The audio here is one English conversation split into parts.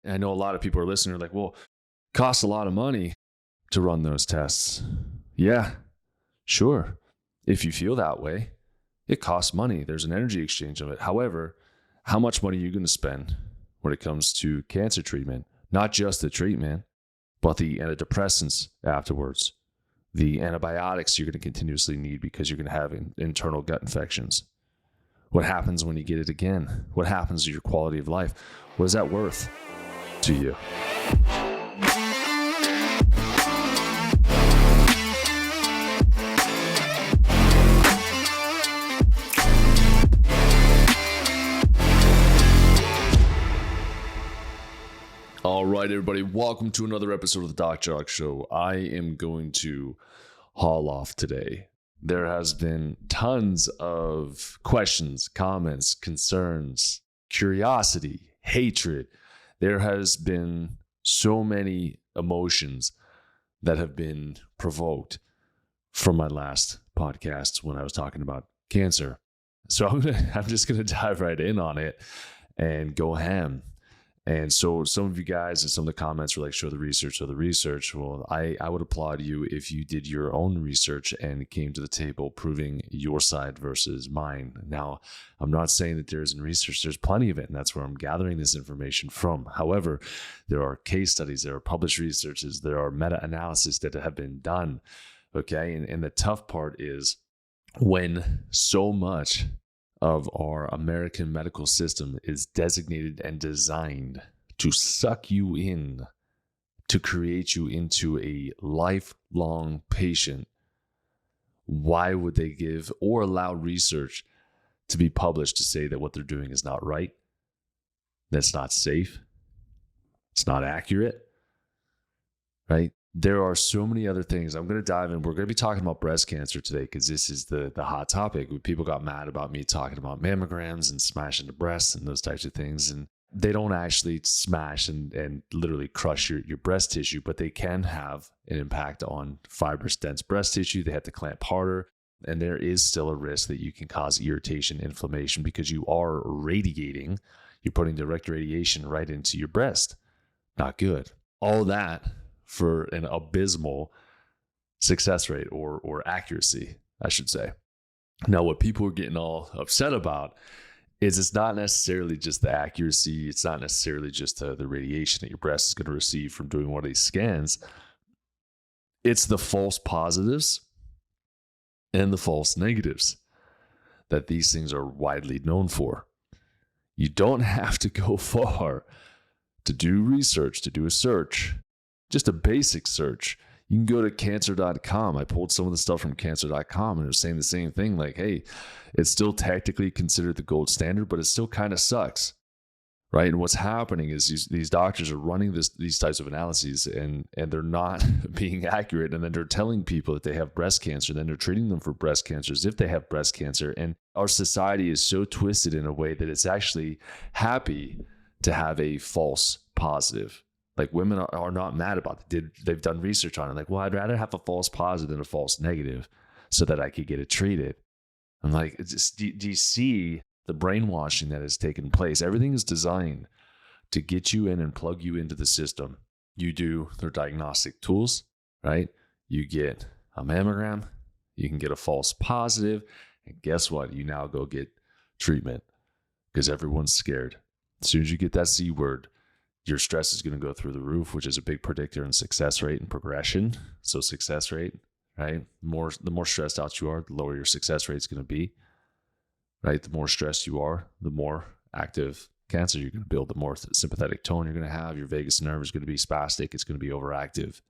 And I know a lot of people are listening are like, well, it costs a lot of money to run those tests. Yeah, sure. If you feel that way, it costs money. There's an energy exchange of it. However, how much money are you going to spend when it comes to cancer treatment? Not just the treatment, but the antidepressants afterwards, the antibiotics you're going to continuously need because you're going to have internal gut infections. What happens when you get it again? What happens to your quality of life? What is that worth to you? All right, everybody, welcome to another episode of the Jacque Show. I am going to haul off today. There has been tons of questions, comments, concerns, curiosity, hatred. There has been so many emotions that have been provoked from my last podcast when I was talking about cancer. So I'm just going to dive right in on it and go ham. And so some of you guys and some of the comments were like, show the research. Well, I would applaud you if you did your own research and came to the table proving your side versus mine. Now, I'm not saying that there isn't research. There's plenty of it, and that's where I'm gathering this information from. However, there are case studies, there are published researches, there are meta-analyses that have been done, okay? And the tough part is when so much of our American medical system is designated and designed to suck you in, to create you into a lifelong patient, why would they give or allow research to be published to say that what they're doing is not right, that's not safe, it's not accurate, right? There are so many other things. I'm going to dive in. We're going to be talking about breast cancer today because this is the hot topic. People got mad about me talking about mammograms and smashing the breasts and those types of things. And they don't actually smash and literally crush your breast tissue, but they can have an impact on fibrous, dense breast tissue. They have to clamp harder. And there is still a risk that you can cause irritation, inflammation, because you are radiating. You're putting direct radiation right into your breast. Not good. All that for an abysmal success rate or accuracy, I should say. Now, what people are getting all upset about is it's not necessarily just the accuracy. It's not necessarily just the radiation that your breast is going to receive from doing one of these scans. It's the false positives and the false negatives that these things are widely known for. You don't have to go far to do research, to do a search. Just a basic search. You can go to cancer.com. I pulled some of the stuff from cancer.com and it was saying the same thing. Like, hey, it's still technically considered the gold standard, but it still kind of sucks, right? And what's happening is these doctors are running these types of analyses and they're not being accurate. And then they're telling people that they have breast cancer. And then they're treating them for breast cancer as if they have breast cancer. And our society is so twisted in a way that it's actually happy to have a false positive. Like, women are not mad about it. They've done research on it. Like, well, I'd rather have a false positive than a false negative so that I could get it treated. I'm like, do you see the brainwashing that has taken place? Everything is designed to get you in and plug you into the system. You do their diagnostic tools, right? You get a mammogram. You can get a false positive. And guess what? You now go get treatment because everyone's scared. As soon as you get that C word, your stress is going to go through the roof, which is a big predictor in success rate and progression. So success rate, right? The more stressed out you are, the lower your success rate is going to be, right? The more stressed you are, the more active cancer you're going to build, the more sympathetic tone you're going to have. Your vagus nerve is going to be spastic. It's going to be overactive.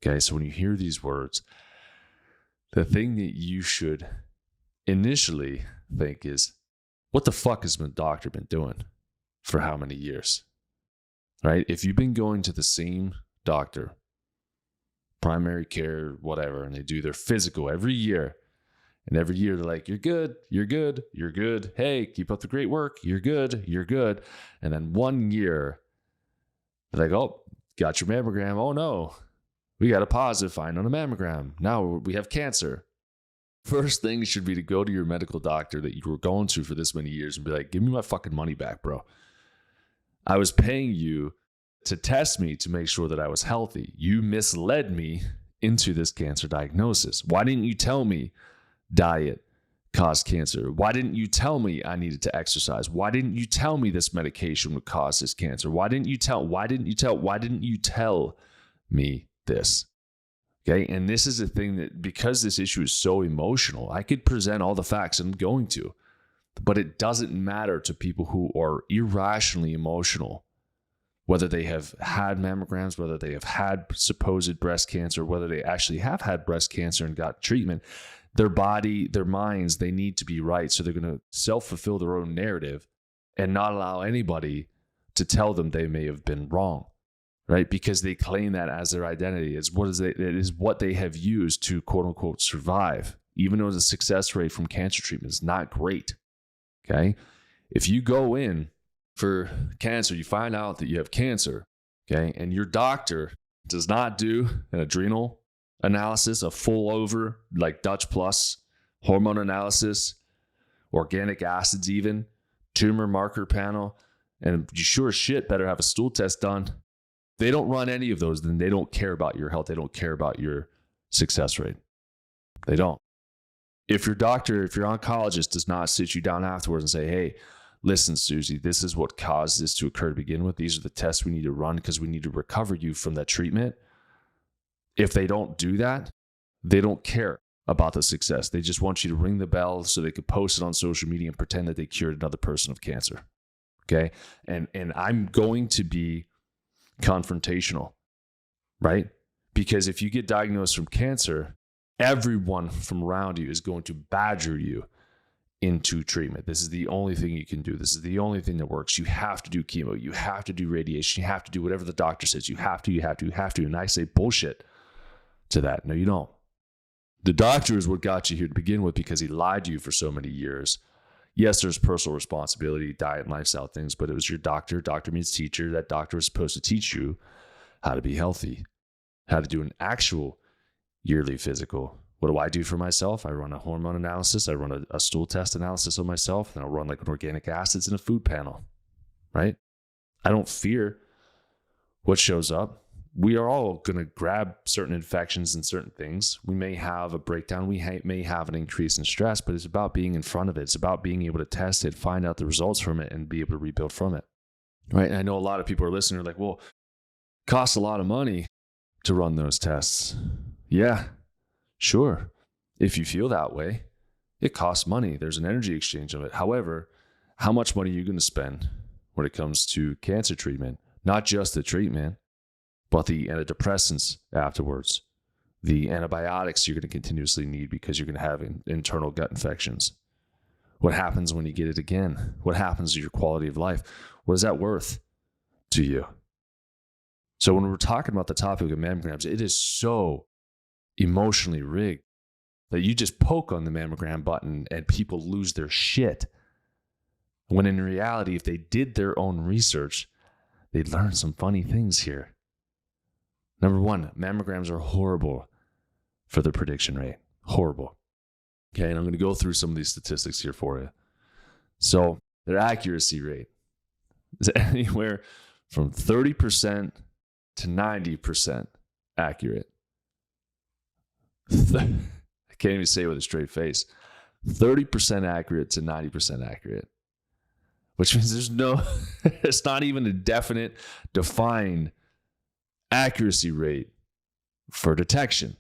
Okay, so when you hear these words, the thing that you should initially think is, what the fuck has the doctor been doing for how many years? Right? If you've been going to the same doctor, primary care, whatever, and they do their physical every year, and every year they're like, you're good, you're good, you're good. Hey, keep up the great work. You're good, you're good. And then 1 year, they're like, oh, got your mammogram. Oh no, we got a positive find on a mammogram. Now we have cancer. First thing should be to go to your medical doctor that you were going to for this many years and be like, give me my fucking money back, bro. I was paying you to test me to make sure that I was healthy. You misled me into this cancer diagnosis. Why didn't you tell me diet caused cancer? Why didn't you tell me I needed to exercise? Why didn't you tell me this medication would cause this cancer? Why didn't you tell me this? Okay. And this is a thing that, because this issue is so emotional, I could present all the facts, and I'm going to, but it doesn't matter to people who are irrationally emotional, whether they have had mammograms, whether they have had supposed breast cancer, whether they actually have had breast cancer and got treatment. Their body, their minds, they need to be right. So they're going to self-fulfill their own narrative and not allow anybody to tell them they may have been wrong, right? Because they claim that as their identity. It is what they have used to, quote unquote, survive, even though the success rate from cancer treatment is not great. Okay. If you go in for cancer, you find out that you have cancer, okay, and your doctor does not do an adrenal analysis, a full over, like Dutch plus, hormone analysis, organic acids even, tumor marker panel, and you sure as shit better have a stool test done. They don't run any of those, then they don't care about your health. They don't care about your success rate. They don't. If your doctor, if your oncologist does not sit you down afterwards and say, hey, listen, Susie, this is what caused this to occur to begin with. These are the tests we need to run because we need to recover you from that treatment. If they don't do that, they don't care about the success. They just want you to ring the bell so they could post it on social media and pretend that they cured another person of cancer. Okay. And I'm going to be confrontational, right? Because if you get diagnosed from cancer, everyone from around you is going to badger you into treatment. This is the only thing you can do. This is the only thing that works. You have to do chemo. You have to do radiation. You have to do whatever the doctor says. You have to. And I say bullshit to that. No, you don't. The doctor is what got you here to begin with because he lied to you for so many years. Yes, there's personal responsibility, diet and lifestyle things, but it was your doctor. Doctor means teacher. That doctor is supposed to teach you how to be healthy, how to do an actual yearly physical. What do I do for myself? I run a hormone analysis. I run a stool test analysis on myself. And I'll run like an organic acids and a food panel, right? I don't fear what shows up. We are all going to grab certain infections and certain things. We may have a breakdown. We may have an increase in stress, but it's about being in front of it. It's about being able to test it, find out the results from it, and be able to rebuild from it, right? And I know a lot of people are listening are like, well, it costs a lot of money to run those tests. Yeah, sure. If you feel that way, it costs money. There's an energy exchange of it. However, how much money are you going to spend when it comes to cancer treatment? Not just the treatment, but the antidepressants afterwards, the antibiotics you're going to continuously need because you're going to have internal gut infections. What happens when you get it again? What happens to your quality of life? What is that worth to you? So when we're talking about the topic of mammograms, it is so emotionally rigged that you just poke on the mammogram button and people lose their shit. When in reality, if they did their own research, they'd learn some funny things here. Number one, mammograms are horrible for the prediction rate. Horrible. Okay, and I'm going to go through some of these statistics here for you. So their accuracy rate is anywhere from 30% to 90% accurate. I can't even say it with a straight face. 30% accurate to 90% accurate. Which means it's not even a definite, defined accuracy rate for detection.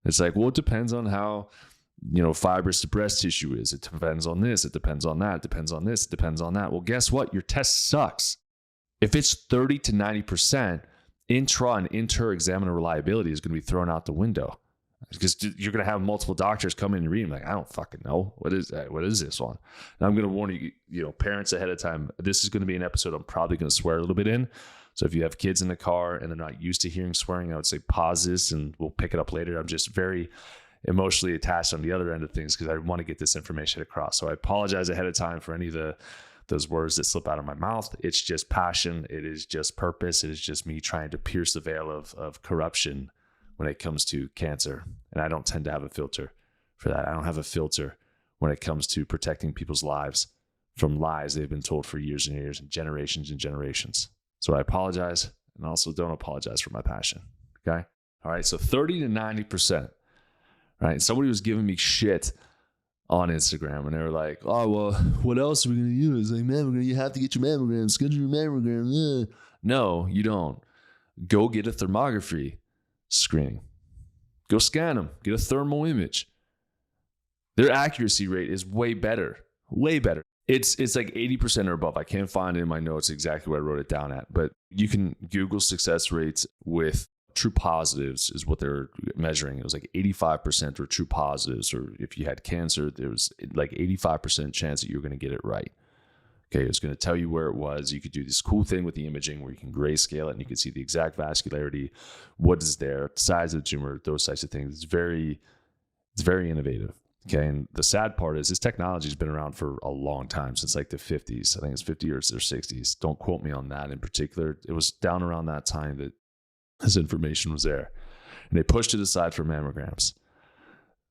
It's like, well, it depends on how, fibrous the breast tissue is. It depends on this. It depends on that. It depends on this. It depends on that. Well, guess what? Your test sucks. If it's 30 to 90%, intra and inter-examiner reliability is going to be thrown out the window. Because you're going to have multiple doctors come in and read them like, I don't fucking know. What is that? What is this one? And I'm going to warn you, parents ahead of time. This is going to be an episode I'm probably going to swear a little bit in. So if you have kids in the car and they're not used to hearing swearing, I would say pause this and we'll pick it up later. I'm just very emotionally attached on the other end of things because I want to get this information across. So I apologize ahead of time for any of those words that slip out of my mouth. It's just passion. It is just purpose. It is just me trying to pierce the veil of corruption when it comes to cancer. And I don't tend to have a filter for that. I don't have a filter when it comes to protecting people's lives from lies they've been told for years and years and generations. So I apologize, and also don't apologize for my passion. Okay. All right. So 30 to 90%. Right. Somebody was giving me shit on Instagram, and they were like, oh, well, what else are we going to use? Like, mammogram, you have to get your mammogram, schedule your mammogram. Yeah. No, you don't. Go get a thermography screening. Go scan them. Get a thermal image. Their accuracy rate is way better. Way better. It's like 80% or above. I can't find it in my notes exactly where I wrote it down at, but you can Google success rates with true positives is what they're measuring. It was like 85% were true positives, or if you had cancer, there was like 85% chance that you were going to get it right. Okay, it's going to tell you where it was. You could do this cool thing with the imaging where you can grayscale it and you can see the exact vascularity, what is there, size of the tumor, those types of things. It's very innovative. Okay, and the sad part is this technology has been around for a long time, since like the 50s. I think it's 50 or 60s. Don't quote me on that in particular. It was down around that time that this information was there. And they pushed it aside for mammograms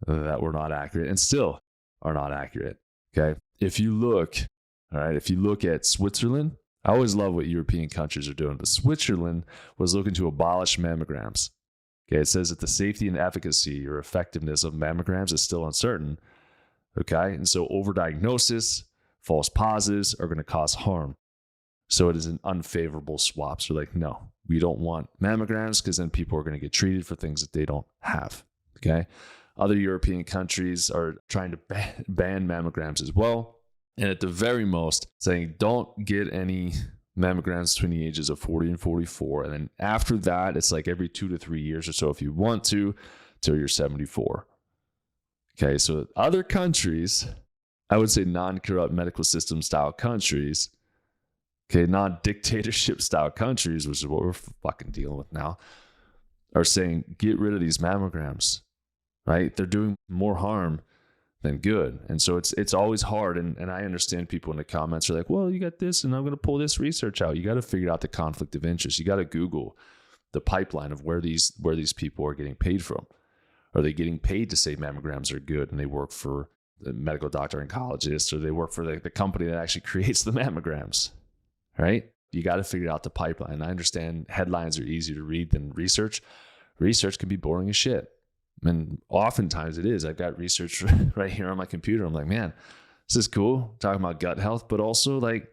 that were not accurate and still are not accurate. Okay, if you look at Switzerland, I always love what European countries are doing, but Switzerland was looking to abolish mammograms. Okay, it says that the safety and efficacy or effectiveness of mammograms is still uncertain. Okay, and so overdiagnosis, false positives are going to cause harm. So it is an unfavorable swap. So like, no, we don't want mammograms because then people are going to get treated for things that they don't have. Okay, other European countries are trying to ban mammograms as well. And at the very most, saying don't get any mammograms between the ages of 40 and 44. And then after that, it's like every 2 to 3 years or so if you want to, till you're 74. Okay, so other countries, I would say non-corrupt medical system style countries, okay, non-dictatorship style countries, which is what we're fucking dealing with now, are saying get rid of these mammograms, right? They're doing more harm than good. And so it's always hard. And I understand people in the comments are like, well, you got this and I'm going to pull this research out. You got to figure out the conflict of interest. You got to Google the pipeline of where these people are getting paid from. Are they getting paid to say mammograms are good and they work for the medical doctor oncologist, or they work for the company that actually creates the mammograms, right? You got to figure out the pipeline. I understand headlines are easier to read than research. Research can be boring as shit. And oftentimes it is. I've got research right here on my computer. I'm like, man, this is cool. Talking about gut health, but also like,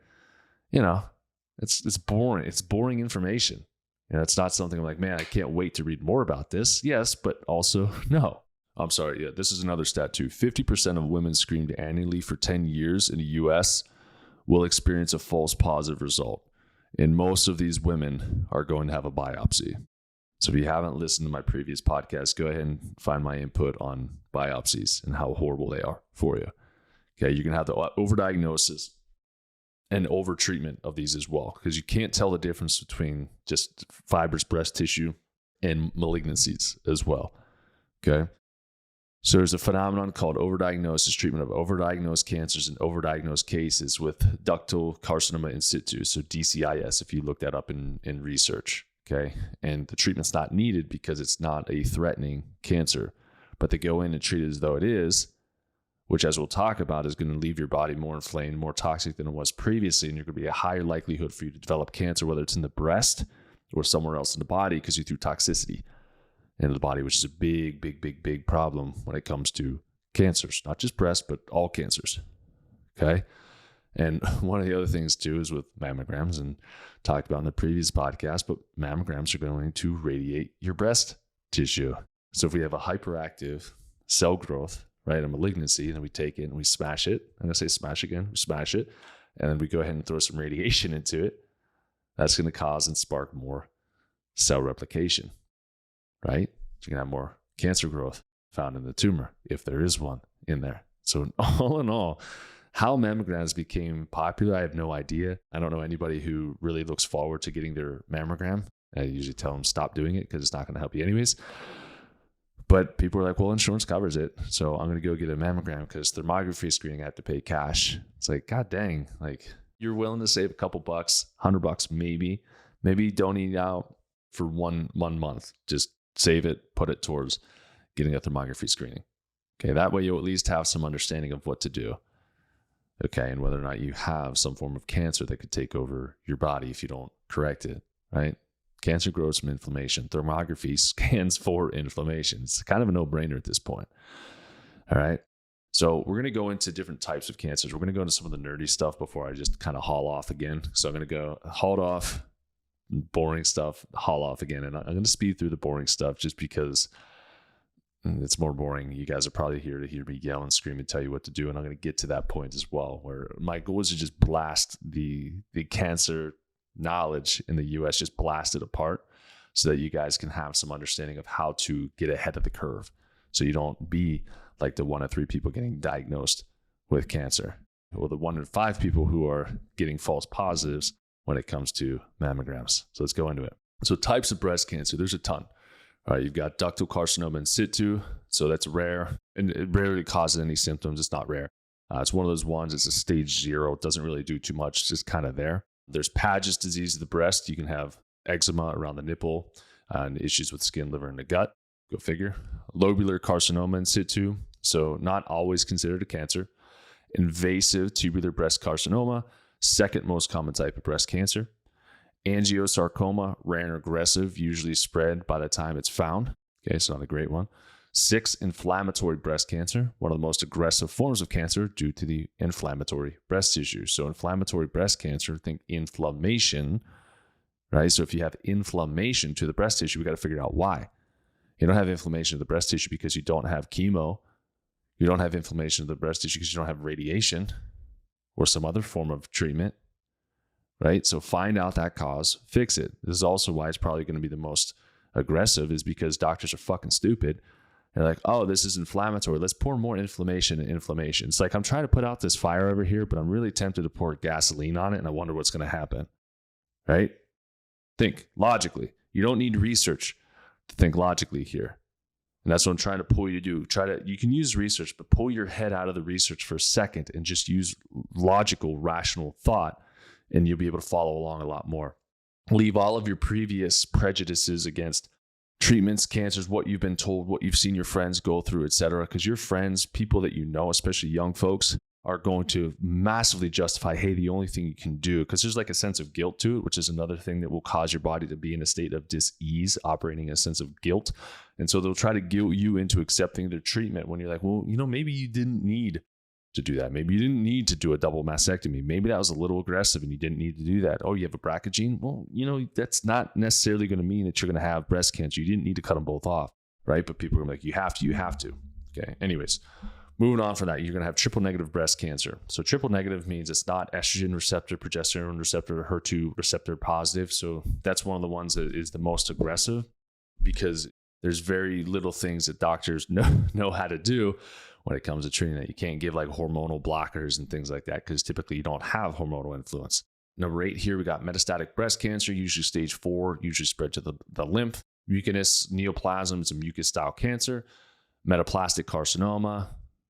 you know, it's boring. It's boring information. You know, it's not something I'm like, man, I can't wait to read more about this. Yes, but also no. I'm sorry. Yeah, this is another stat too. 50% of women screened annually for 10 years in the U.S. will experience a false positive result. And most of these women are going to have a biopsy. So if you haven't listened to my previous podcast, go ahead and find my input on biopsies and how horrible they are for you. Okay, you can have the overdiagnosis and overtreatment of these as well, because you can't tell the difference between just fibrous breast tissue and malignancies as well. Okay, so there's a phenomenon called overdiagnosis, treatment of overdiagnosed cancers and overdiagnosed cases with ductal carcinoma in situ, so DCIS, if you look that up in research. Okay, and the treatment's not needed because it's not a threatening cancer, but they go in and treat it as though it is, which, as we'll talk about, is going to leave your body more inflamed, more toxic than it was previously, and you're going to be a higher likelihood for you to develop cancer, whether it's in the breast or somewhere else in the body, because you threw toxicity into the body, which is a big problem when it comes to cancers, not just breast, but all cancers. Okay. And one of the other things too is with mammograms, and talked about in the previous podcast, but mammograms are going to radiate your breast tissue. So if we have a hyperactive cell growth, right, a malignancy, then we take it and we smash it. I'm going to say smash again, we smash it. And then we go ahead and throw some radiation into it. That's going to cause and spark more cell replication, right? So you're going to have more cancer growth found in the tumor, if there is one in there. So all in all, how mammograms became popular, I have no idea. I don't know anybody who really looks forward to getting their mammogram. I usually tell them stop doing it because it's not going to help you anyways. But people are like, well, insurance covers it, so I'm going to go get a mammogram because thermography screening I have to pay cash. It's like, God dang, like you're willing to save a couple bucks, $100 maybe. Maybe don't eat out for one month. Just save it, put it towards getting a thermography screening. Okay, that way you'll at least have some understanding of what to do. okay, and whether or not you have some form of cancer that could take over your body if you don't correct it, right? Cancer grows from inflammation. Thermography scans for inflammation. It's kind of a no-brainer at this point. All right. So we're going to go into different types of cancers. We're going to go into some of the nerdy stuff before I just kind of haul off again. So I'm going to go haul off, boring stuff, haul off again. And I'm going to speed through the boring stuff just because it's more boring. You guys are probably here to hear me yell and scream and tell you what to do. And I'm going to get to that point as well, where my goal is to just blast the cancer knowledge in the US, just blast it apart so that you guys can have some understanding of how to get ahead of the curve. So you don't be like the 1 in 3 people getting diagnosed with cancer, or the 1 in 5 people who are getting false positives when it comes to mammograms. So let's go into it. So types of breast cancer, there's a ton. All right, you've got ductal carcinoma in situ. So that's rare, and it rarely causes any symptoms. It's not rare. It's one of those ones, it's a stage 0. It doesn't really do too much. It's just kind of there. There's Paget's disease of the breast. You can have eczema around the nipple and issues with skin, liver, and the gut. Go figure. Lobular carcinoma in situ. So not always considered a cancer. Invasive tubular breast carcinoma, second most common type of breast cancer. Angiosarcoma, rare and aggressive, usually spread by the time it's found. Okay, so not a great one. 6, inflammatory breast cancer, one of the most aggressive forms of cancer due to the inflammatory breast tissue. So inflammatory breast cancer, think inflammation, right? So if you have inflammation to the breast tissue, we got to figure out why. You don't have inflammation of the breast tissue because you don't have chemo. You don't have inflammation of the breast tissue because you don't have radiation or some other form of treatment, right? So find out that cause, fix it. This is also why it's probably going to be the most aggressive, is because doctors are fucking stupid. They're like, oh, this is inflammatory. Let's pour more inflammation and inflammation. It's like, I'm trying to put out this fire over here, but I'm really tempted to pour gasoline on it, and I wonder what's going to happen, right? Think logically. You don't need research to think logically here. And that's what I'm trying to pull you to do. You can use research, but pull your head out of the research for a second and just use logical, rational thought, and you'll be able to follow along a lot more. Leave all of your previous prejudices against treatments, cancers, what you've been told, what you've seen your friends go through, etc. Because your friends, people that you know, especially young folks, are going to massively justify, hey, the only thing you can do, because there's like a sense of guilt to it, which is another thing that will cause your body to be in a state of dis-ease, operating a sense of guilt. And so they'll try to guilt you into accepting their treatment when you're like, well, maybe you didn't need to do that. Maybe you didn't need to do a double mastectomy. Maybe that was a little aggressive and you didn't need to do that. Oh, you have a BRCA gene? Well, that's not necessarily going to mean that you're going to have breast cancer. You didn't need to cut them both off, right? But people are like, you have to. Okay. Anyways, moving on from that, you're going to have triple negative breast cancer. So triple negative means it's not estrogen receptor, progesterone receptor, HER2 receptor positive. So that's one of the ones that is the most aggressive, because there's very little things that doctors know how to do when it comes to treating that. You can't give like hormonal blockers and things like that, because typically you don't have hormonal influence. Number 8 here, we got metastatic breast cancer, usually stage 4, usually spread to the lymph. Mucinous neoplasm, it's a mucus style cancer. Metaplastic carcinoma,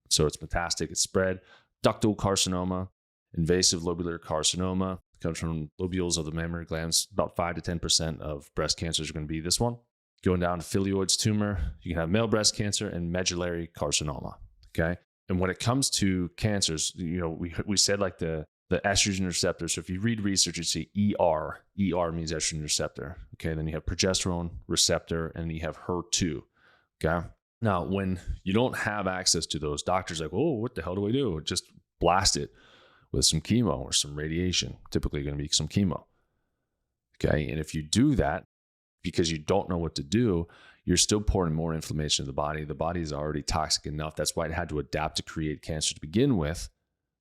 so it's metastatic, it's spread. Ductal carcinoma, invasive lobular carcinoma, comes from lobules of the mammary glands. About 5 to 10% of breast cancers are going to be this one. Going down to phylloides tumor, you can have male breast cancer and medullary carcinoma. Okay. And when it comes to cancers, we said like the estrogen receptor. So if you read research, you see ER means estrogen receptor. Okay. Then you have progesterone receptor, and then you have HER2. Okay. Now, when you don't have access to those, doctors are like, oh, what the hell do I do? Just blast it with some chemo or some radiation. Typically going to be some chemo. Okay. And if you do that because you don't know what to do, you're still pouring more inflammation in the body. The body is already toxic enough. That's why it had to adapt to create cancer to begin with.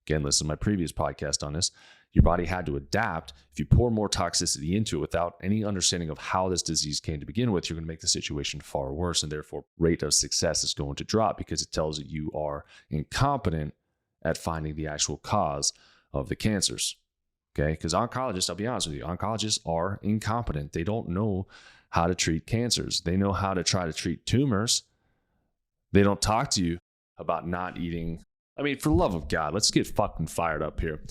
Again, listen to my previous podcast on this. Your body had to adapt. If you pour more toxicity into it without any understanding of how this disease came to begin with, you're going to make the situation far worse, and therefore rate of success is going to drop, because it tells you are incompetent at finding the actual cause of the cancers. Okay, because oncologists, I'll be honest with you, oncologists are incompetent. They don't know how to treat cancers. They know how to try to treat tumors. They don't talk to you about not eating. I mean, for the love of God, let's get fucking fired up here.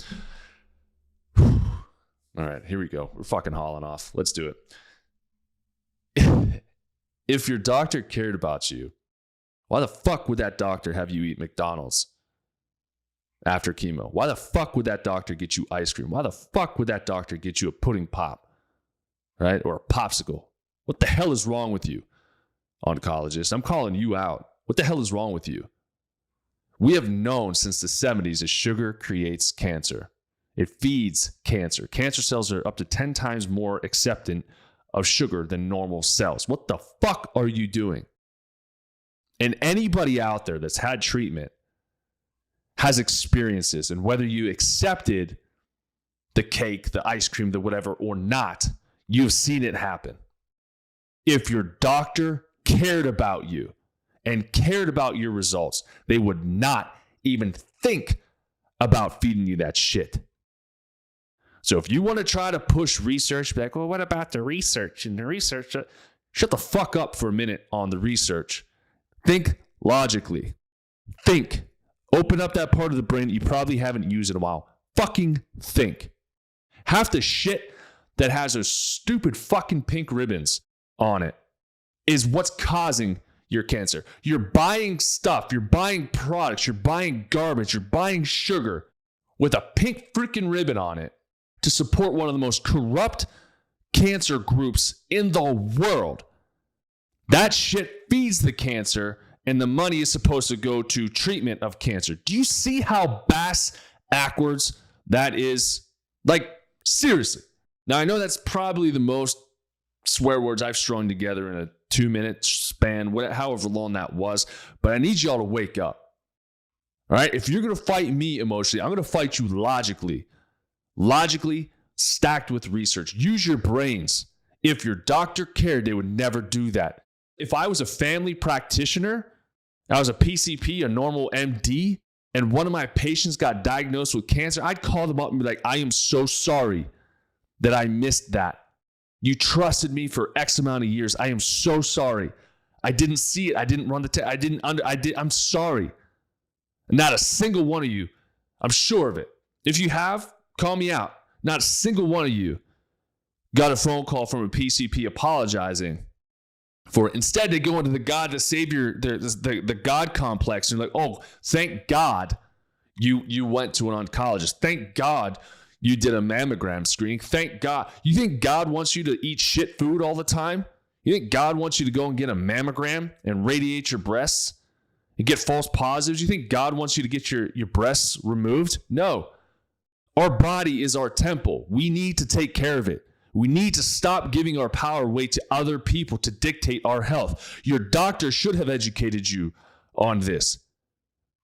All right, here we go. We're fucking hauling off. Let's do it. If your doctor cared about you, why the fuck would that doctor have you eat McDonald's? after chemo? Why the fuck would that doctor get you ice cream? Why the fuck would that doctor get you a pudding pop, right? Or a popsicle? What the hell is wrong with you, oncologist? I'm calling you out. What the hell is wrong with you? We have known since the 70s that sugar creates cancer. It feeds cancer. Cancer cells are up to 10 times more acceptant of sugar than normal cells. What the fuck are you doing? And anybody out there that's had treatment has experienced this. And whether you accepted the cake, the ice cream, the whatever, or not, you've seen it happen. If your doctor cared about you and cared about your results, they would not even think about feeding you that shit. So if you want to try to push research, be like, well, what about the research? And the research, shut the fuck up for a minute on the research. Think logically. Think. Open up that part of the brain that you probably haven't used in a while. Fucking think. Half the shit that has those stupid fucking pink ribbons on it is what's causing your cancer. You're buying stuff, you're buying products, you're buying garbage, you're buying sugar with a pink freaking ribbon on it to support one of the most corrupt cancer groups in the world. That shit feeds the cancer, and the money is supposed to go to treatment of cancer. Do you see how backwards that is? Like, seriously. Now, I know that's probably the most swear words I've strung together in a 2-minute span, however long that was, but I need y'all to wake up. All right? If you're going to fight me emotionally, I'm going to fight you logically. Logically, stacked with research. Use your brains. If your doctor cared, they would never do that. If I was a family practitioner, I was a PCP, a normal MD, and one of my patients got diagnosed with cancer, I'd call them up and be like, I am so sorry that I missed that. You trusted me for X amount of years. I am so sorry. I didn't see it. I didn't run the test. I'm sorry. Not a single one of you, I'm sure of it. If you have, call me out. Not a single one of you got a phone call from a PCP apologizing for it. Instead, they go into the God to Savior, the God complex. And they're like, oh, thank God you went to an oncologist. Thank God you did a mammogram screening. Thank God. You think God wants you to eat shit food all the time? You think God wants you to go and get a mammogram and radiate your breasts and get false positives? You think God wants you to get your breasts removed? No. Our body is our temple. We need to take care of it. We need to stop giving our power away to other people to dictate our health. Your doctor should have educated you on this,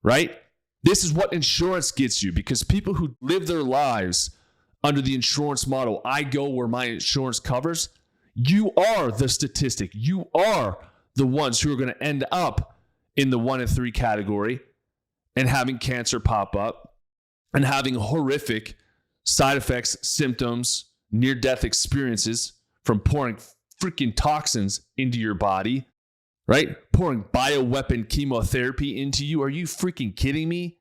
right? This is what insurance gets you, because people who live their lives under the insurance model, I go where my insurance covers, you are the statistic. You are the ones who are going to end up in the 1 in 3 category and having cancer pop up and having horrific side effects, symptoms, near-death experiences from pouring freaking toxins into your body, right? Pouring bioweapon chemotherapy into you. Are you freaking kidding me?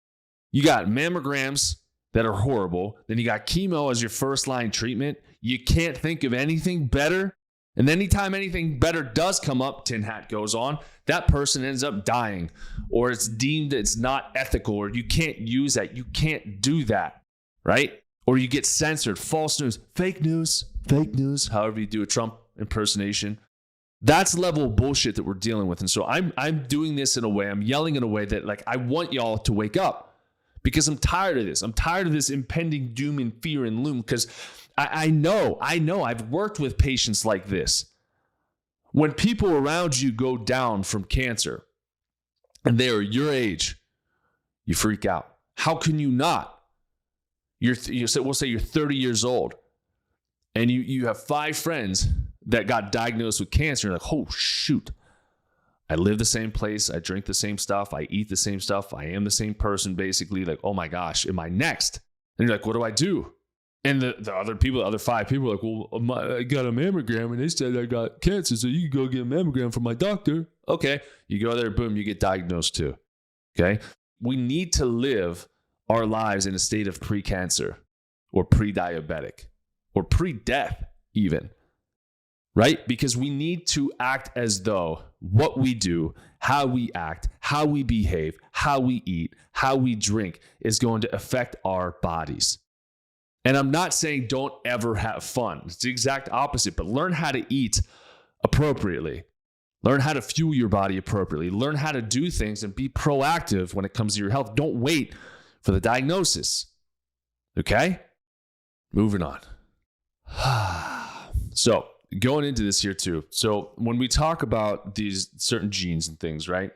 You got mammograms that are horrible. Then you got chemo as your first-line treatment. You can't think of anything better. And anytime anything better does come up, tin hat goes on, that person ends up dying, or it's deemed it's not ethical, or you can't use that. You can't do that, right? Or you get censored, false news, fake news, however you do a Trump impersonation. That's the level of bullshit that we're dealing with. And so I'm doing this in a way, I'm yelling in a way that, like, I want y'all to wake up, because I'm tired of this. I'm tired of this impending doom and fear and loom, because I know I've worked with patients like this. When people around you go down from cancer and they are your age, you freak out. How can you not? We'll say you're 30 years old and you have 5 friends that got diagnosed with cancer. You're like, oh, shoot. I live the same place. I drink the same stuff. I eat the same stuff. I am the same person, basically. Like, oh my gosh, am I next? And you're like, what do I do? And the other people, the other 5 people are like, well, I got a mammogram and they said I got cancer, so you can go get a mammogram from my doctor. Okay. You go there, boom, you get diagnosed too. Okay. We need to live our lives in a state of pre-cancer or pre-diabetic or pre-death even. right? Because we need to act as though what we do, how we act, how we behave, how we eat, how we drink is going to affect our bodies. And I'm not saying don't ever have fun. It's the exact opposite, but learn how to eat appropriately. Learn how to fuel your body appropriately. Learn how to do things and be proactive when it comes to your health. Don't wait for the diagnosis. Okay? Moving on. So, going into this here too. So, when we talk about these certain genes and things, right?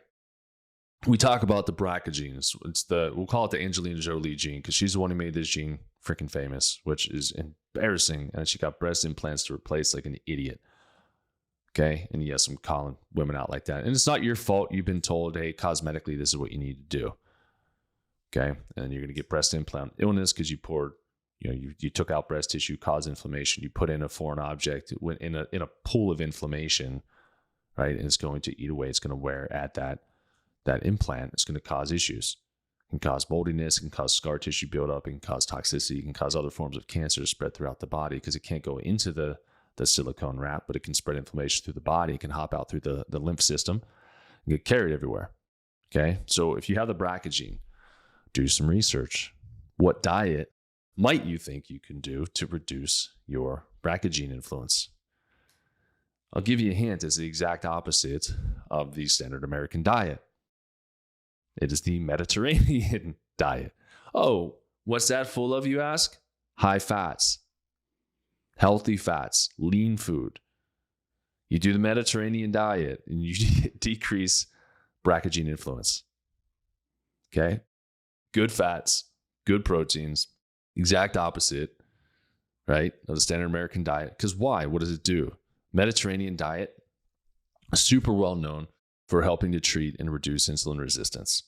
We talk about the BRCA genes. We'll call it the Angelina Jolie gene because she's the one who made this gene freaking famous, which is embarrassing. And she got breast implants to replace like an idiot. Okay. And yes, I'm calling women out like that. And it's not your fault. You've been told, hey, cosmetically, this is what you need to do. Okay. And you're going to get breast implant illness because you poured, you took out breast tissue, caused inflammation. You put in a foreign object in a pool of inflammation, right? And it's going to eat away. It's going to wear at that implant. It's going to cause issues. It can cause moldiness. It can cause scar tissue buildup. It can cause toxicity. It can cause other forms of cancer to spread throughout the body because it can't go into the silicone wrap, but it can spread inflammation through the body. It can hop out through the lymph system and get carried everywhere. Okay. So if you have the BRCA gene, do some research. What diet might you think you can do to reduce your BRCA gene influence? I'll give you a hint. It's the exact opposite of the standard American diet. It is the Mediterranean diet. Oh, what's that full of, you ask? High fats. Healthy fats, lean food. You do the Mediterranean diet and you decrease BRCA gene influence. Okay? Good fats, good proteins, exact opposite, right, of the standard American diet. Because why? What does it do? Mediterranean diet is super well known for helping to treat and reduce insulin resistance.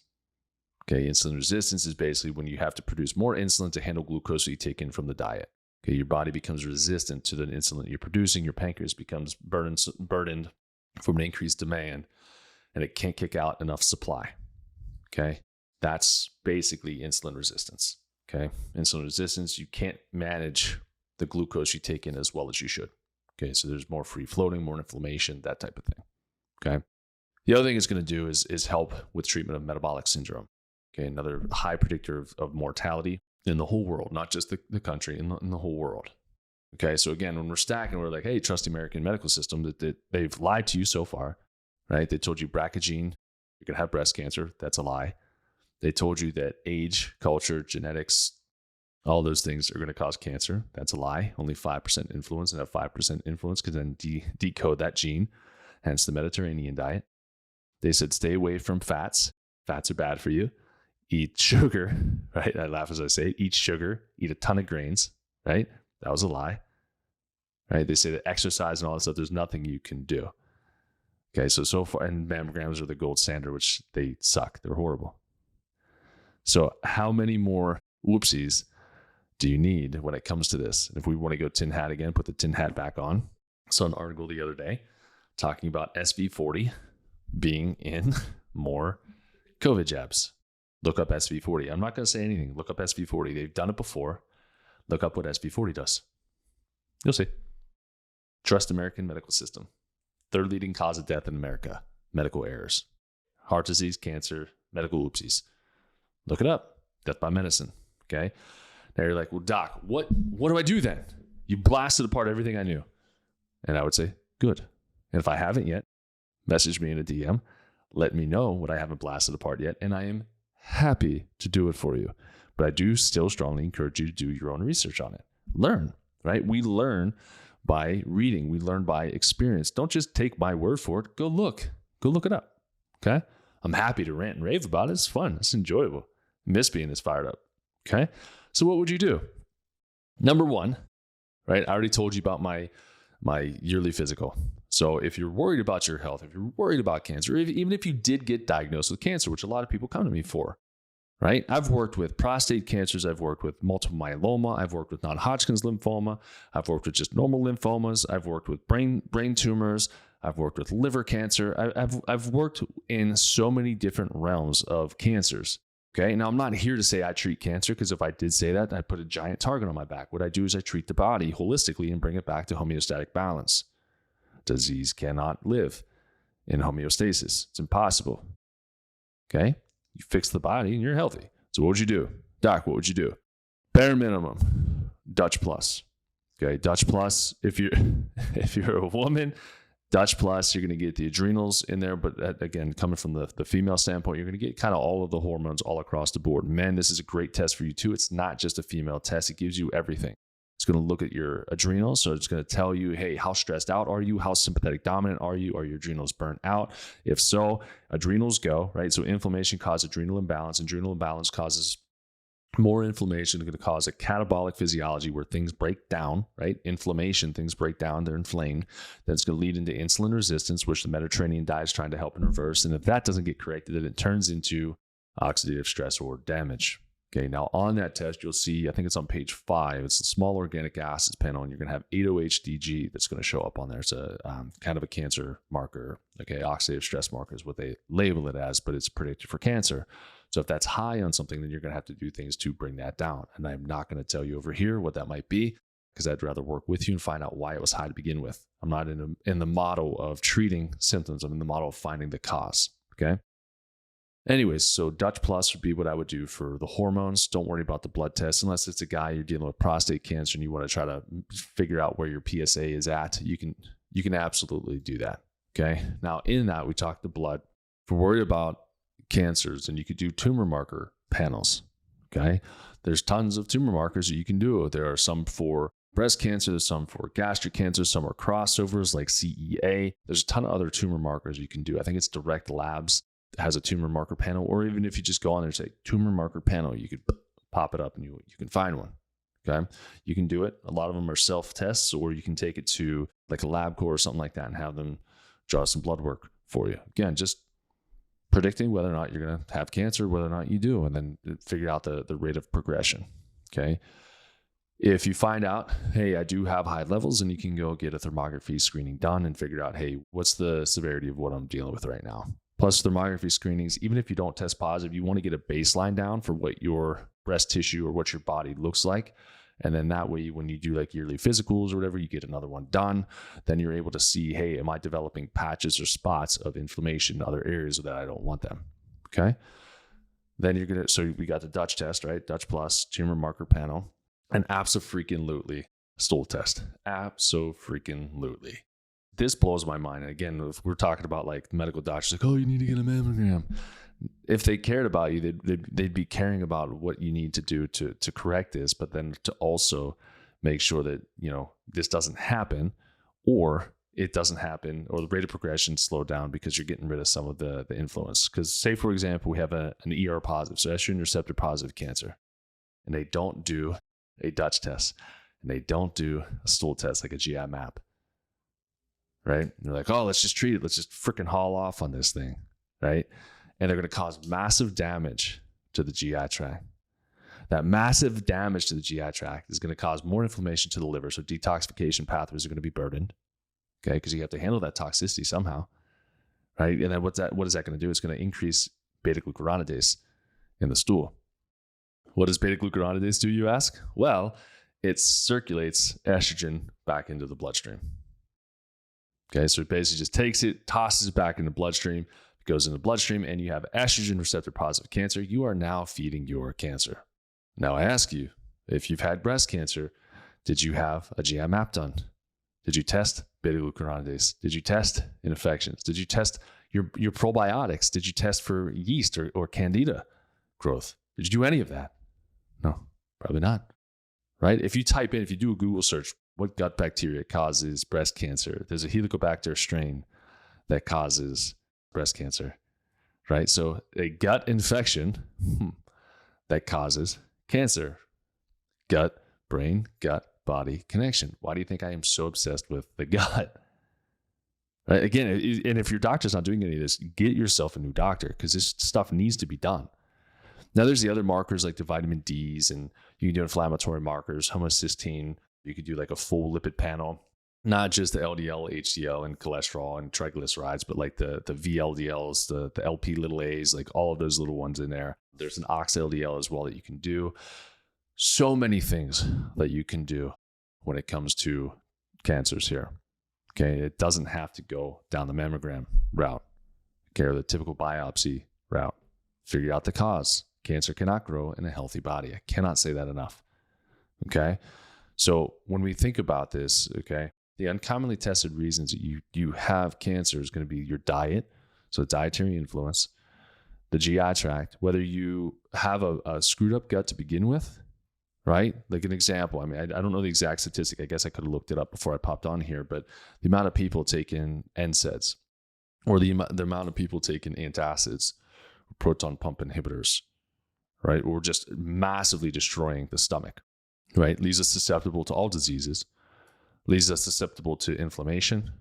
Okay, insulin resistance is basically when you have to produce more insulin to handle glucose that you take in from the diet. Okay, your body becomes resistant to the insulin you're producing. Your pancreas becomes burdened from an increased demand, and it can't kick out enough supply. Okay, that's basically insulin resistance. Okay, insulin resistance, you can't manage the glucose you take in as well as you should. Okay, so there's more free floating, more inflammation, that type of thing. Okay, the other thing it's going to do is help with treatment of metabolic syndrome. Okay, another high predictor of mortality in the whole world, not just the country, in the whole world. Okay, so again, when we're stacking, we're like, hey, trust the American medical system that they've lied to you so far, right? They told you BRCA gene, you're going to have breast cancer. That's a lie. They told you that age, culture, genetics, all those things are going to cause cancer. That's a lie. Only 5% influence, and that 5% influence can then decode that gene, hence the Mediterranean diet. They said stay away from fats. Fats are bad for you. Eat sugar, right? I laugh as I say it. Eat sugar. Eat a ton of grains, right? That was a lie, right? They say that exercise and all that stuff, there's nothing you can do. Okay, so far, and mammograms are the gold standard, which they suck. They're horrible. So how many more whoopsies do you need when it comes to this? If we want to go tin hat again, put the tin hat back on. I saw an article the other day talking about SV40 being in more COVID jabs. Look up SV40. I'm not going to say anything. Look up SV40. They've done it before. Look up what SV40 does. You'll see. Trust American medical system. Third leading cause of death in America. Medical errors. Heart disease, cancer, medical oopsies. Look it up. Death by medicine. Okay. Now you're like, well, doc, what do I do then? You blasted apart everything I knew. And I would say, good. And if I haven't yet, message me in a DM. Let me know what I haven't blasted apart yet. And I am happy to do it for you. But I do still strongly encourage you to do your own research on it. Learn, right? We learn by reading. We learn by experience. Don't just take my word for it. Go look it up. Okay. I'm happy to rant and rave about it. It's fun. It's enjoyable. I miss being this fired up. Okay. So what would you do? Number one, right? I already told you about my yearly physical. So if you're worried about your health, if you're worried about cancer, even if you did get diagnosed with cancer, which a lot of people come to me for, right? I've worked with prostate cancers. I've worked with multiple myeloma. I've worked with non-Hodgkin's lymphoma. I've worked with just normal lymphomas. I've worked with brain tumors. I've worked with liver cancer. I've worked in so many different realms of cancers. Okay. Now I'm not here to say I treat cancer, because if I did say that, I'd put a giant target on my back. What I do is I treat the body holistically and bring it back to homeostatic balance. Disease cannot live in homeostasis. It's impossible. Okay? You fix the body and you're healthy. So what would you do? Doc, what would you do? Bare minimum, Dutch plus. Okay, Dutch plus, if you're a woman, Dutch plus, you're going to get the adrenals in there. But again, coming from the female standpoint, you're going to get kind of all of the hormones all across the board. Men, this is a great test for you too. It's not just a female test. It gives you everything. It's going to look at your adrenals. So it's going to tell you, hey, how stressed out are you? How sympathetic dominant are you? Are your adrenals burnt out? If so, adrenals go, right? So inflammation causes adrenal imbalance. Adrenal imbalance causes more inflammation. It's going to cause a catabolic physiology where things break down, right? Inflammation, things break down, they're inflamed. Then it's going to lead into insulin resistance, which the Mediterranean diet is trying to help in reverse. And if that doesn't get corrected, then it turns into oxidative stress or damage. Okay, now on that test, you'll see, I think it's on page 5, it's a small organic acids panel, and you're going to have 8-OH-DG that's going to show up on there. It's a kind of a cancer marker. Okay, oxidative stress marker is what they label it as, but it's predicted for cancer. So if that's high on something, then you're going to have to do things to bring that down. And I'm not going to tell you over here what that might be, because I'd rather work with you and find out why it was high to begin with. I'm not in the model of treating symptoms. I'm in the model of finding the cause. Okay. Anyways, so Dutch plus would be what I would do for the hormones. Don't worry about the blood test unless it's a guy you're dealing with prostate cancer and you want to try to figure out where your PSA is at. You can absolutely do that. Okay. Now in that, we talked the blood. If we're worried about cancers, and you could do tumor marker panels. Okay. There's tons of tumor markers that you can do. There are some for breast cancer, there's some for gastric cancer, some are crossovers like CEA. There's a ton of other tumor markers you can do. I think it's Direct Labs has a tumor marker panel, or even if you just go on there and say tumor marker panel, you could pop it up and you can find one. Okay. You can do it. A lot of them are self-tests, or you can take it to like a LabCorp or something like that and have them draw some blood work for you. Again, just predicting whether or not you're going to have cancer, whether or not you do, and then figure out the rate of progression. Okay. If you find out, hey, I do have high levels, and you can go get a thermography screening done and figure out, hey, what's the severity of what I'm dealing with right now? Plus thermography screenings, even if you don't test positive, you want to get a baseline down for what your breast tissue or what your body looks like. And then that way, when you do like yearly physicals or whatever, you get another one done. Then you're able to see, hey, am I developing patches or spots of inflammation in other areas that I don't want them? Okay. Then so we got the Dutch test, right? Dutch plus, tumor marker panel, and abso-freaking-lutely stool test. Abso-freaking-lutely. This blows my mind. And again, if we're talking about like medical doctors, like, oh, you need to get a mammogram. If they cared about you, they'd be caring about what you need to do to correct this, but then to also make sure that, this doesn't happen, or it doesn't happen, or the rate of progression slowed down because you're getting rid of some of the influence. Because say, for example, we have an ER positive, so estrogen receptor positive cancer, and they don't do a Dutch test, and they don't do a stool test like a GI map, right? And they're like, oh, let's just treat it. Let's just freaking haul off on this thing, right? And they're going to cause massive damage to the GI tract. That massive damage to the GI tract is going to cause more inflammation to the liver. So detoxification pathways are going to be burdened, okay? Because you have to handle that toxicity somehow, right? And then what is that going to do? It's going to increase beta-glucuronidase in the stool. What does beta-glucuronidase do, you ask? Well, it circulates estrogen back into the bloodstream. Okay, so it basically just takes it, tosses it back into the bloodstream, goes in the bloodstream, and you have estrogen receptor positive cancer. You are now feeding your cancer. Now I ask you, if you've had breast cancer, did you have a GI map done? Did you test beta-glucuronidase? Did you test infections? Did you test your probiotics? Did you test for yeast or candida growth? Did you do any of that? No, probably not. Right? If you do a Google search, what gut bacteria causes breast cancer? There's a Helicobacter strain that causes breast cancer, right? So a gut infection that causes cancer. Gut, brain, gut, body connection. Why do you think I am so obsessed with the gut? Right? Again, and if your doctor's not doing any of this, get yourself a new doctor, because this stuff needs to be done. Now, there's the other markers like the vitamin Ds, and you can do inflammatory markers, homocysteine. You could do like a full lipid panel, not just the LDL, HDL, and cholesterol and triglycerides, but like the VLDLs, the LP little A's, like all of those little ones in there. There's an ox-LDL as well that you can do. So many things that you can do when it comes to cancers here. Okay. It doesn't have to go down the mammogram route, okay, or the typical biopsy route. Figure out the cause. Cancer cannot grow in a healthy body. I cannot say that enough. Okay. So when we think about this, okay, the uncommonly tested reasons that you have cancer is going to be your diet, so dietary influence, the GI tract, whether you have a screwed up gut to begin with, right? Like an example, I mean, I don't know the exact statistic. I guess I could have looked it up before I popped on here, but the amount of people taking NSAIDs or the amount of people taking antacids, proton pump inhibitors, right? Or just massively destroying the stomach, right? Leaves us susceptible to all diseases, leaves us susceptible to inflammation,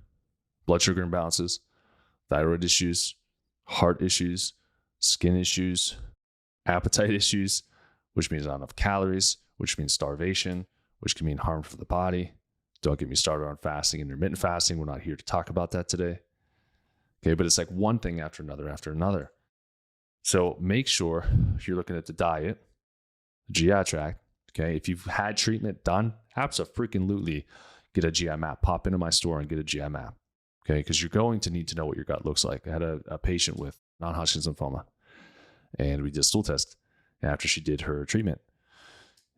blood sugar imbalances, thyroid issues, heart issues, skin issues, appetite issues, which means not enough calories, which means starvation, which can mean harm for the body. Don't get me started on fasting, intermittent fasting. We're not here to talk about that today. Okay, but it's like one thing after another after another. So make sure you're looking at the diet, the GI tract. Okay, if you've had treatment done, absolutely get a GI map. Pop into my store and get a GI map. Okay, because you're going to need to know what your gut looks like. I had a patient with non-Hodgkin's lymphoma, and we did a stool test after she did her treatment.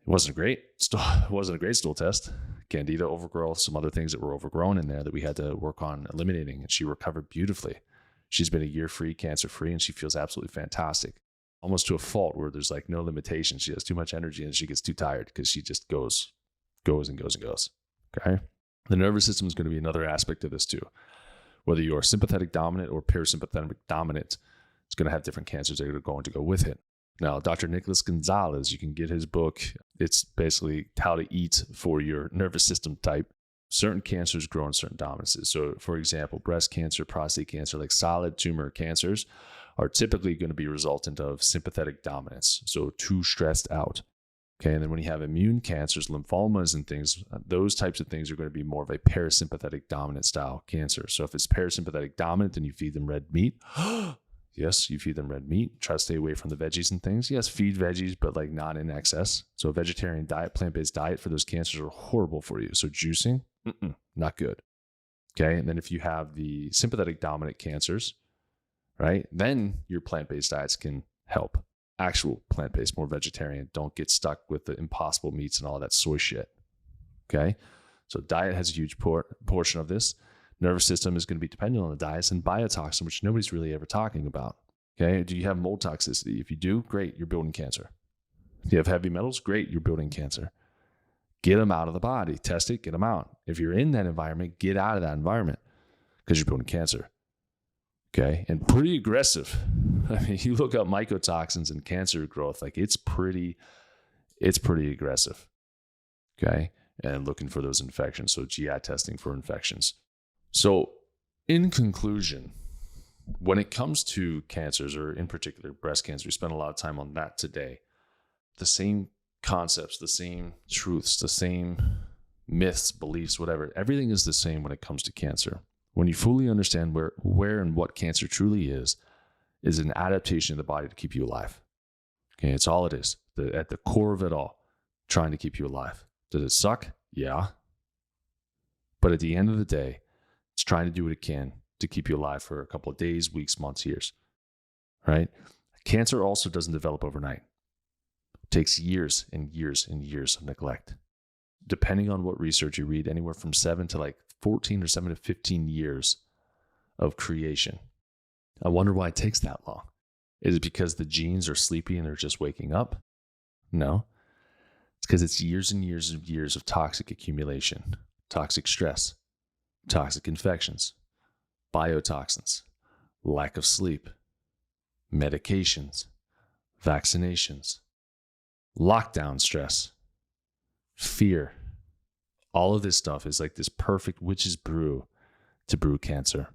It wasn't great. It wasn't a great stool test. Candida overgrowth, some other things that were overgrown in there that we had to work on eliminating, and she recovered beautifully. She's been a year free, cancer free, and she feels absolutely fantastic. Almost to a fault where there's like no limitation. She has too much energy and she gets too tired because she just goes and goes and goes. Okay. The nervous system is going to be another aspect of this too. Whether you're sympathetic dominant or parasympathetic dominant, it's going to have different cancers that are going to go with it. Now, Dr. Nicholas Gonzalez, you can get his book. It's basically how to eat for your nervous system type. Certain cancers grow in certain dominances. So, for example, breast cancer, prostate cancer, like solid tumor cancers are typically going to be resultant of sympathetic dominance. So too stressed out. Okay. And then when you have immune cancers, lymphomas and things, those types of things are going to be more of a parasympathetic dominant style cancer. So if it's parasympathetic dominant, then you feed them red meat. Yes, you feed them red meat. Try to stay away from the veggies and things. Yes, feed veggies, but like not in excess. So a vegetarian diet, plant-based diet for those cancers are horrible for you. So juicing, not good. Okay. And then if you have the sympathetic dominant cancers, right, then your plant-based diets can help. Actual plant-based, more vegetarian. Don't get stuck with the impossible meats and all that soy shit. Okay. So diet has a huge portion of this. Nervous system is going to be dependent on the diets and biotoxin, which nobody's really ever talking about. Okay. Do you have mold toxicity? If you do, great, you're building cancer. If you have heavy metals, great, you're building cancer. Get them out of the body. Test it, get them out. If you're in that environment, get out of that environment because you're building cancer. Okay. And pretty aggressive. I mean, you look up mycotoxins and cancer growth, like it's pretty aggressive. Okay. And looking for those infections. So GI testing for infections. So in conclusion, when it comes to cancers, or in particular breast cancer, we spent a lot of time on that today. The same concepts, the same truths, the same myths, beliefs, whatever, everything is the same when it comes to cancer. When you fully understand where and what cancer truly is an adaptation of the body to keep you alive. Okay, it's all it is. At the core of it all, trying to keep you alive. Does it suck? Yeah. But at the end of the day, it's trying to do what it can to keep you alive for a couple of days, weeks, months, years. Right? Cancer also doesn't develop overnight. It takes years and years and years of neglect. Depending on what research you read, anywhere from 7 to 14 or 7 to 15 years of creation. I wonder why it takes that long. Is it because the genes are sleepy and they're just waking up? No. It's because it's years and years and years of toxic accumulation, toxic stress, toxic infections, biotoxins, lack of sleep, medications, vaccinations, lockdown stress, fear. All of this stuff is like this perfect witch's brew to brew cancer.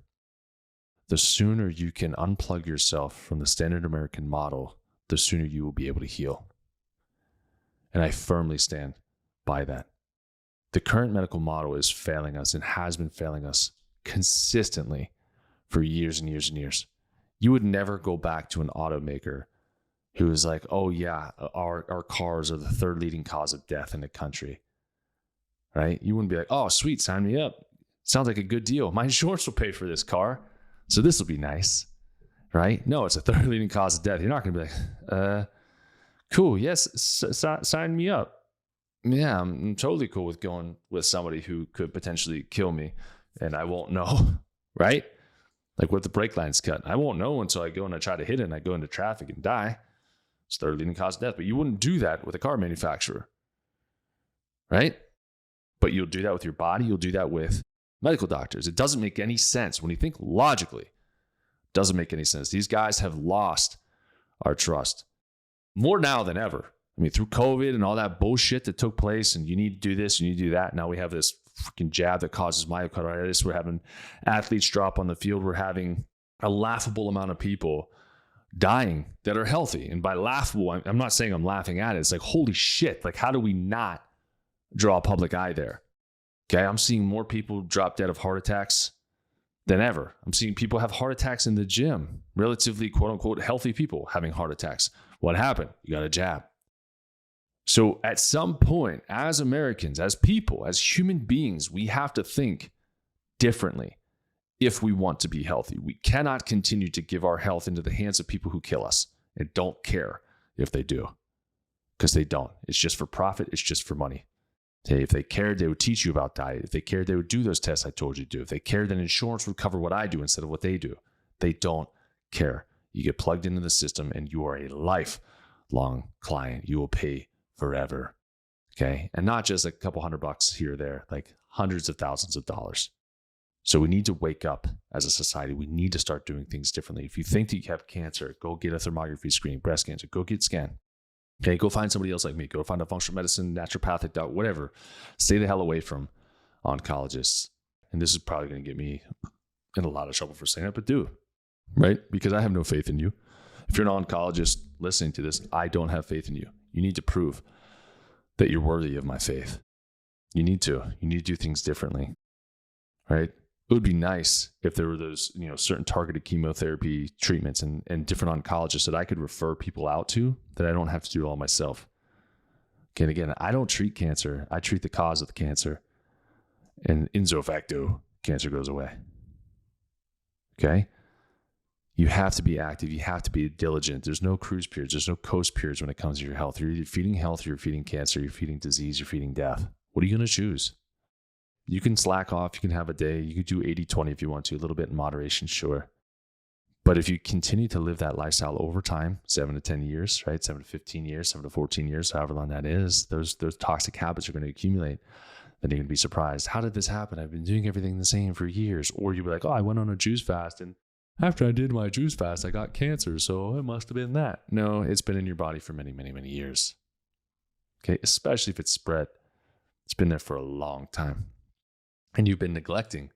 The sooner you can unplug yourself from the standard American model, the sooner you will be able to heal. And I firmly stand by that. The current medical model is failing us and has been failing us consistently for years and years and years. You would never go back to an automaker who is like, oh yeah, our cars are the third leading cause of death in the country. Right? You wouldn't be like, oh, sweet, sign me up. Sounds like a good deal. My insurance will pay for this car, so this will be nice, right? No, it's a third leading cause of death. You're not going to be like, cool, yes, sign me up. Yeah, I'm totally cool with going with somebody who could potentially kill me, and I won't know, right? Like what the brake line's cut. I won't know until I go and I try to hit it and I go into traffic and die. It's third leading cause of death. But you wouldn't do that with a car manufacturer, right? But you'll do that with your body. You'll do that with medical doctors. It doesn't make any sense. When you think logically, it doesn't make any sense. These guys have lost our trust more now than ever. I mean, through COVID and all that bullshit that took place, and you need to do this, you need to do that. Now we have this freaking jab that causes myocarditis. We're having athletes drop on the field. We're having a laughable amount of people dying that are healthy. And by laughable, I'm not saying I'm laughing at it. It's like, holy shit. Like, how do we not draw a public eye there? Okay, I'm seeing more people drop dead of heart attacks than ever. I'm seeing people have heart attacks in the gym, relatively quote unquote healthy people having heart attacks. What happened? You got a jab. So at some point, as Americans, as people, as human beings, we have to think differently if we want to be healthy. We cannot continue to give our health into the hands of people who kill us and don't care if they do, because they don't. It's just for profit. It's just for money. Hey, if they cared, they would teach you about diet. If they cared, they would do those tests I told you to do. If they cared, then insurance would cover what I do instead of what they do. They don't care. You get plugged into the system and you are a lifelong client. You will pay forever. Okay. And not just a couple $100 here or there, like hundreds of thousands of dollars. So we need to wake up as a society. We need to start doing things differently. If you think that you have cancer, go get a thermography screen, breast cancer, go get scanned. Okay, go find somebody else like me. Go find a functional medicine, naturopathic doctor, whatever. Stay the hell away from oncologists. And this is probably going to get me in a lot of trouble for saying that, but do, right? Because I have no faith in you. If you're an oncologist listening to this, I don't have faith in you. You need to prove that you're worthy of my faith. You need to do things differently, right? It would be nice if there were those, certain targeted chemotherapy treatments and different oncologists that I could refer people out to, that I don't have to do it all myself. Okay, and again, I don't treat cancer. I treat the cause of the cancer. And ipso facto, cancer goes away. Okay? You have to be active. You have to be diligent. There's no cruise periods. There's no coast periods when it comes to your health. You're either feeding health, or you're feeding cancer, you're feeding disease, you're feeding death. What are you going to choose? You can slack off. You can have a day. You could do 80-20 if you want to, a little bit in moderation, sure. But if you continue to live that lifestyle over time, 7 to 10 years, right? 7 to 15 years, 7 to 14 years, however long that is, those toxic habits are going to accumulate. Then you're going to be surprised. How did this happen? I've been doing everything the same for years. Or you'll be like, oh, I went on a juice fast, and after I did my juice fast, I got cancer. So it must have been that. No, it's been in your body for many, many, many years. Okay, especially if it's spread. It's been there for a long time. And you've been neglecting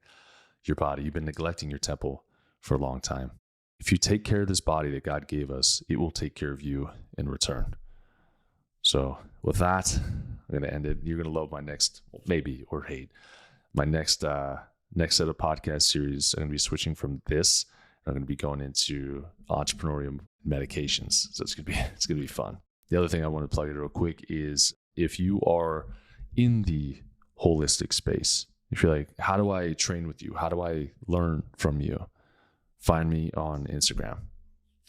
your body. You've been neglecting your temple for a long time. If you take care of this body that God gave us, it will take care of you in return. So with that, I'm going to end it. You're going to love my next, maybe, or hate, my next set of podcast series. I'm going to be switching from this. I'm going to be going into entrepreneurial medications. So it's going to be fun. The other thing I want to plug in real quick is if you are in the holistic space, if you're like, how do I train with you? How do I learn from you? Find me on Instagram.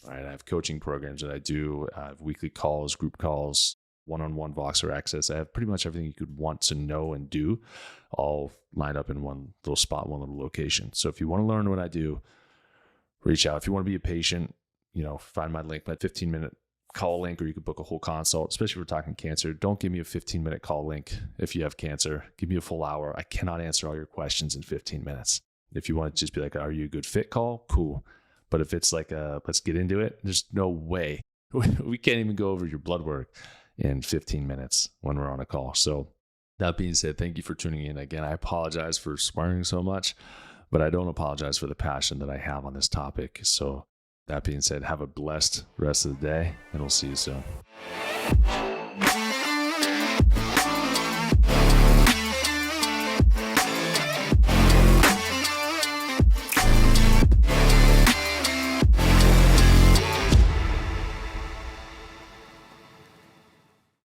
All right, I have coaching programs that I do. I have weekly calls, group calls, one-on-one Voxer access. I have pretty much everything you could want to know and do all lined up in one little spot, one little location. So if you want to learn what I do, reach out. If you want to be a patient, find my link, my 15-minute call link, or you could book a whole consult, especially if we're talking cancer. Don't give me a 15-minute call link if you have cancer. Give me a full hour. I cannot answer all your questions in 15 minutes. If you want to just be like, are you a good fit call? Cool. But if it's like, let's get into it, there's no way. We can't even go over your blood work in 15 minutes when we're on a call. So that being said, thank you for tuning in. Again, I apologize for swearing so much, but I don't apologize for the passion that I have on this topic. So that being said, have a blessed rest of the day, and we'll see you soon.